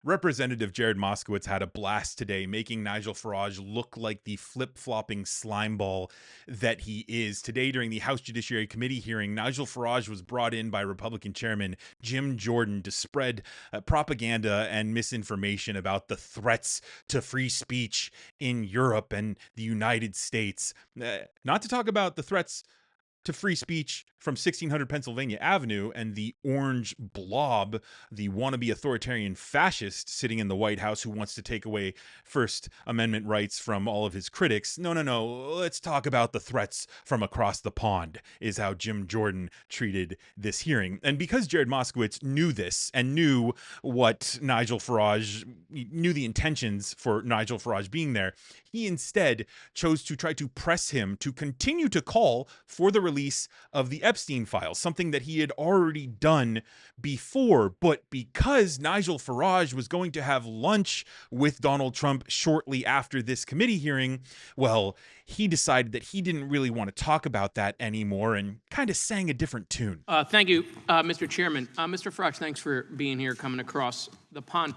Representative Jared Moskowitz had a blast today, making Nigel Farage look like the flip-flopping slimeball that he is. Today, during the House Judiciary Committee hearing, Nigel Farage was brought in by Republican Chairman Jim Jordan to spread propaganda and misinformation about the threats to free speech in Europe and the United States. Not to talk about the threats to free speech from 1600 Pennsylvania Avenue and the orange blob, the wannabe authoritarian fascist sitting in the White House who wants to take away First Amendment rights from all of his critics. No. Let's talk about the threats from across the pond, is how Jim Jordan treated this hearing. And because Jared Moskowitz knew this and knew what Nigel Farage, knew the intentions for Nigel Farage being there, he instead chose to try to press him to continue to call for the release of the Epstein files, something that he had already done before. But because Nigel Farage was going to have lunch with Donald Trump shortly after this committee hearing, well, he decided that he didn't really want to talk about that anymore and kind of sang a different tune. Thank you, Mr. Chairman. Mr. Farage, thanks for being here, coming across the pond.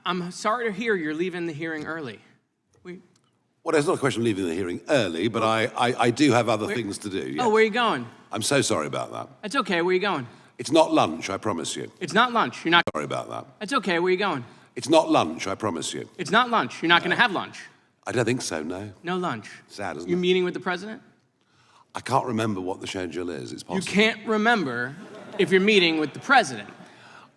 I'm sorry to hear you're leaving the hearing early. Well, it's not a question of leaving the hearing early, but I do have other things to do. Yes. Oh, where are you going? I'm so sorry about that. It's okay. Where are you going? It's not lunch, I promise you. It's not lunch. You're not. Sorry about that. It's okay. Where are you going? It's not lunch, I promise you. It's not lunch. You're not going to have lunch. I don't think so, no. No lunch. Sad, isn't it? You're meeting with the president? I can't remember what the schedule is. It's possible. You can't remember if you're meeting with the president.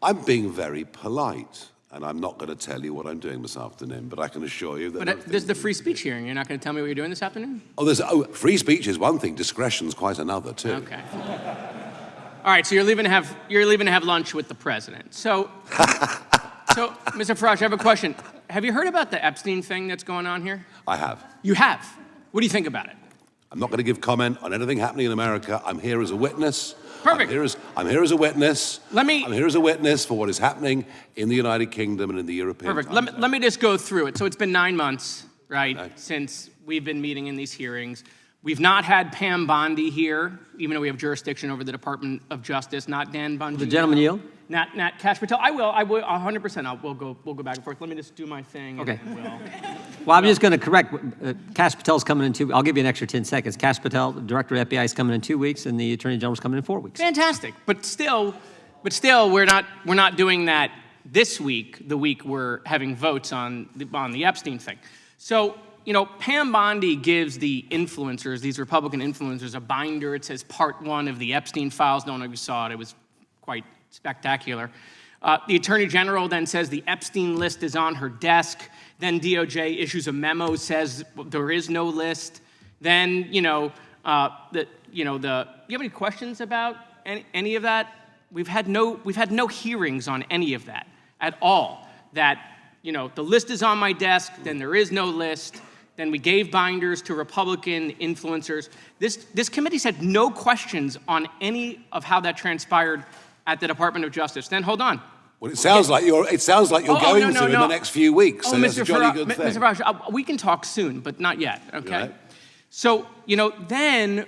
I'm being very polite, and I'm not going to tell you what I'm doing this afternoon, but I can assure you that... But there's the free speech hearing. You're not going to tell me what you're doing this afternoon? Free speech is one thing. Discretion's quite another, too. Okay. All right, so you're leaving to have lunch with the president. So, Mr. Farage, I have a question. Have you heard about the Epstein thing that's going on here? I have. You have? What do you think about it? I'm not going to give comment on anything happening in America. I'm here as a witness. Perfect. I'm here as a witness. I'm here as a witness for what is happening in the United Kingdom and in the European. Perfect. Let me just go through it. So it's been 9 months, right, since we've been meeting in these hearings. We've not had Pam Bondi here, even though we have jurisdiction over the Department of Justice. Not Dan Bundy. The gentleman yield. Not Kash Patel. I will 100%. We'll go back and forth. Let me just do my thing. Okay. Well, I'm just going to correct. Kash Patel's coming in 2. I'll give you an extra 10 seconds. Kash Patel, the director of FBI, is coming in 2 weeks, and the Attorney General's coming in 4 weeks. Fantastic. But still, we're not doing that this week. The week we're having votes on the Epstein thing. So, Pam Bondi gives the influencers, these Republican influencers, a binder. It says Part 1 of the Epstein files. Don't know if you saw it. It was quite spectacular. The Attorney General then says the Epstein list is on her desk. Then DOJ issues a memo, says there is no list. Then, you have any questions about any of that? We've had no hearings on any of that at all. That, the list is on my desk, then there is no list. Then we gave binders to Republican influencers. This committee said no questions on any of how that transpired at the Department of Justice. Then hold on. Well, it sounds like you're going to in the next few weeks. So that's a jolly good thing. Mr. Farage, we can talk soon, but not yet. Okay. Right. So then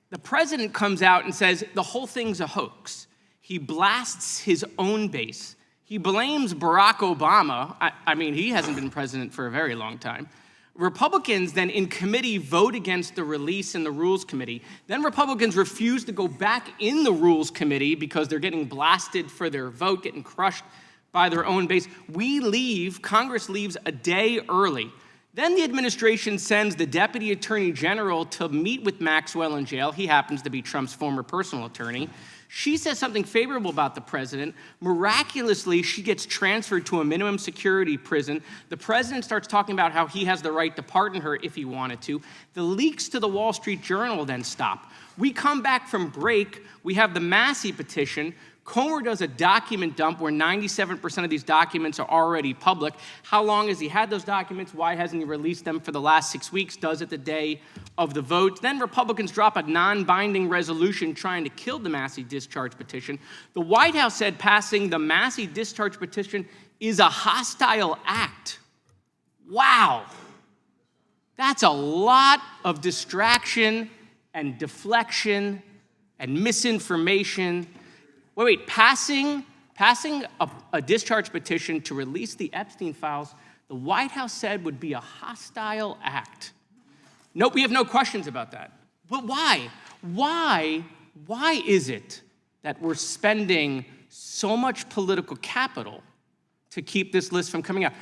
the president comes out and says the whole thing's a hoax. He blasts his own base. He blames Barack Obama. I mean, he hasn't been president for a very long time. Republicans then in committee vote against the release in the Rules Committee. Then Republicans refuse to go back in the Rules Committee because they're getting blasted for their vote, getting crushed by their own base. Congress leaves a day early. Then the administration sends the Deputy Attorney General to meet with Maxwell in jail. He happens to be Trump's former personal attorney. She says something favorable about the president. Miraculously, she gets transferred to a minimum security prison. The president starts talking about how he has the right to pardon her if he wanted to. The leaks to the Wall Street Journal then stop. We come back from break. We have the Massey petition. Comer does a document dump where 97% of these documents are already public. How long has he had those documents? Why hasn't he released them for the last 6 weeks? Does it the day of the vote. Then Republicans drop a non-binding resolution trying to kill the Massey discharge petition. The White House said passing the Massey discharge petition is a hostile act. Wow. That's a lot of distraction and deflection and misinformation. Wait, passing Passing a discharge petition to release the Epstein files, the White House said would be a hostile act. Nope, we have no questions about that. But why? Why is it that we're spending so much political capital to keep this list from coming out?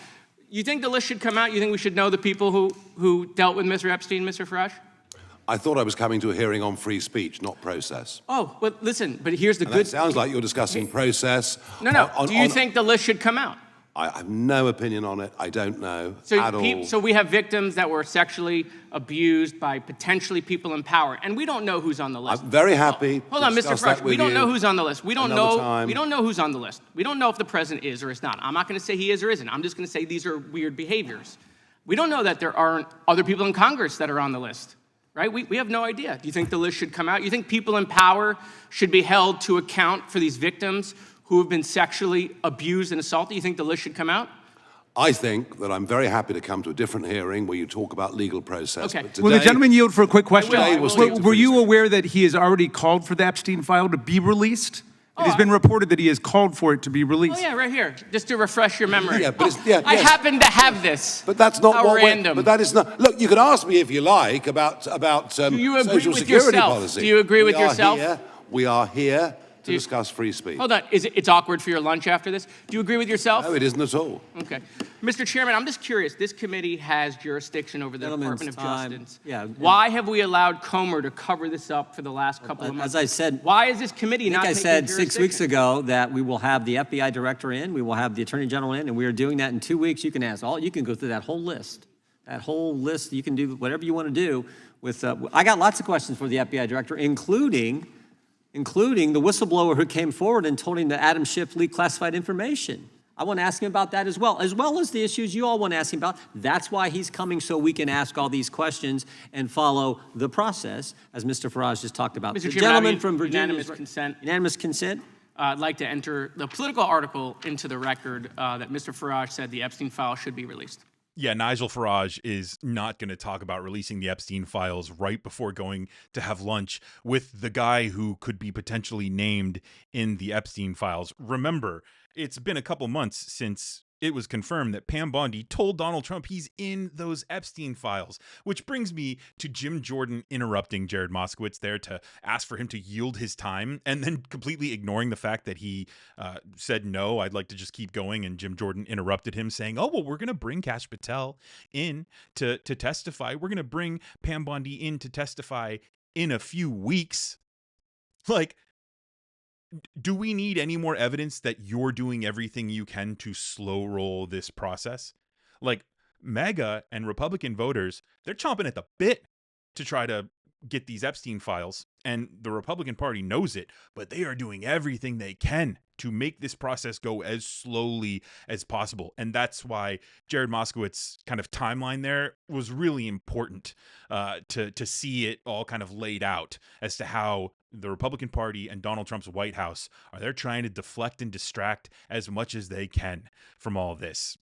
You think the list should come out? You think we should know the people who dealt with Mr. Epstein, Mr. Farage? I thought I was coming to a hearing on free speech, not process. Oh, well, listen, but here's the And good... that sounds like you're discussing process. No. Do you think the list should come out? I have no opinion on it. I don't know at all. So we have victims that were sexually abused by potentially people in power, and we don't know who's on the list. I'm very happy. Hold on, Mr. discuss that Farage. with We don't you know who's on the list. We don't another know. time. We don't know who's on the list. We don't know if the president is or is not. I'm not going to say he is or isn't. I'm just going to say these are weird behaviors. We don't know that there aren't other people in Congress that are on the list, right? We have no idea. Do you think the list should come out? You think people in power should be held to account for these victims who have been sexually abused and assaulted? You think the list should come out? I think that I'm very happy to come to a different hearing where you talk about legal process. Okay. But today, Will the gentleman yield for a quick question? I will. Were you aware that he has already called for the Epstein file to be released? It has been reported that he has called for it to be released. Oh yeah, right here, just to refresh your memory. Yeah, but it's, I happen to have this. But that's not How what random. But that is not. Look, you can ask me if you like about Do you agree social with security yourself? policy. Do you agree with yourself? We are here to discuss free speech. Hold on, it's awkward for your lunch after this? Do you agree with yourself? No, it isn't at all. Okay. Mr. Chairman, I'm just curious. This committee has jurisdiction over the Gentleman's Department of time. Justice. Yeah. Why have we allowed Comer to cover this up for the last couple of months? As I said, why is this committee I not think I taking said 6 weeks jurisdiction? ago that we will have the FBI director in, we will have the attorney general in, and we are doing that in 2 weeks. You can ask you can go through that whole list. That whole list, you can do whatever you want to do with. I got lots of questions for the FBI director, including the whistleblower who came forward and told him that Adam Schiff leaked classified information. I want to ask him about that as well as the issues you all want to ask him about. That's why he's coming, so we can ask all these questions and follow the process, as Mr. Farage just talked about. Mr. The Chairman, gentleman I from mean, Virginia. unanimous consent. Unanimous consent? I'd like to enter the political article into the record that Mr. Farage said the Epstein file should be released. Yeah, Nigel Farage is not going to talk about releasing the Epstein files right before going to have lunch with the guy who could be potentially named in the Epstein files. Remember, it's been a couple months since it was confirmed that Pam Bondi told Donald Trump he's in those Epstein files, which brings me to Jim Jordan interrupting Jared Moskowitz there to ask for him to yield his time and then completely ignoring the fact that he said, no, I'd like to just keep going. And Jim Jordan interrupted him saying, oh, well, we're going to bring Kash Patel in to testify. We're going to bring Pam Bondi in to testify in a few weeks. Like, do we need any more evidence that you're doing everything you can to slow roll this process? Like, MAGA and Republican voters, they're chomping at the bit to try to get these Epstein files, and the Republican Party knows it, but they are doing everything they can to make this process go as slowly as possible. And that's why Jared Moskowitz's kind of timeline there was really important to see it all kind of laid out as to how the Republican Party and Donald Trump's White House are there trying to deflect and distract as much as they can from all this.